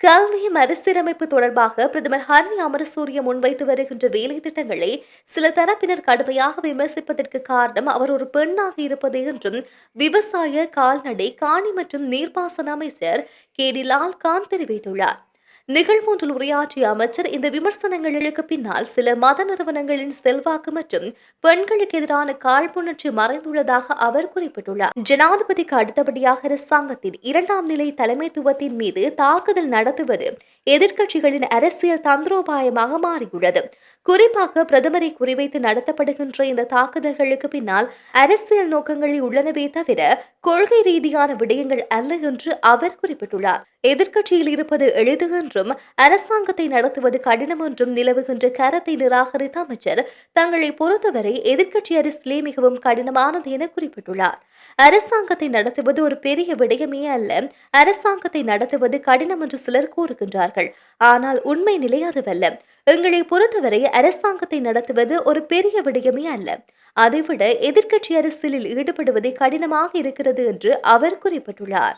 கல்வி மறுசீரமைப்பு தொடர்பாக பிரதமர் ஹரணி அமரசூரிய முன்வைத்து வருகின்ற வேலை திட்டங்களை சில தரப்பினர் கடுமையாக விமர்சிப்பதற்கு காரணம் அவர் ஒரு பெண்ணாக இருப்பது என்றும் விவசாய, கால்நடை, காணி மற்றும் நீர்ப்பாசன அமைச்சர் கேடி லால்கான் தெரிவித்துள்ளார். நிகழ்வொன்றில் உரையாற்றிய அமைச்சர் இந்த விமர்சனங்களுக்கு பின்னால் சில மத நிறுவனங்களின் செல்வாக்கு மற்றும் பெண்களுக்கு எதிரான காழ்ப்புணர்ச்சி மறைந்துள்ளதாக அவர் குறிப்பிட்டுள்ளார். ஜனாதிபதிக்கு அடுத்தபடியாக அரசாங்கத்தின் இரண்டாம் நிலை தலைமைத்துவத்தின் மீது தாக்குதல் நடத்துவது எதிர்க்கட்சிகளின் அரசியல் தந்திரோபாயமாக மாறியுள்ளது. குறிப்பாக பிரதமரை குறிவைத்து நடத்தப்படுகின்ற இந்த தாக்குதல்களுக்கு பின்னால் அரசியல் நோக்கங்களில் உள்ளனவே தவிர கொள்கை ரீதியான விடயங்கள் அல்ல என்று அவர் குறிப்பிட்டுள்ளார். எதிர்க்கட்சியில் இருப்பது எளிது என்றும் அரசாங்கத்தை நடத்துவது கடினம் என்றும் நிலவுகின்ற கருத்தை நிராகரித்த அமைச்சர் தங்களை பொறுத்தவரை எதிர்க்கட்சி அரசியலே மிகவும் கடினமானது என குறிப்பிட்டுள்ளார். அரசாங்கத்தை நடத்துவது ஒரு பெரிய விடயமே அல்ல, அரசாங்கத்தை நடத்துவது கடினம் என்று சிலர் கூறுகின்றார்கள். ஆனால் உண்மை நிலை அதுவல்ல. எங்களை பொறுத்தவரை அரசாங்கத்தை நடத்துவது ஒரு பெரிய விடயமே அல்ல, அதைவிட எதிர்க்கட்சி அரசியலில் ஈடுபடுவதே கடினமாக இருக்கிறது என்று அவர் குறிப்பிட்டுள்ளார்.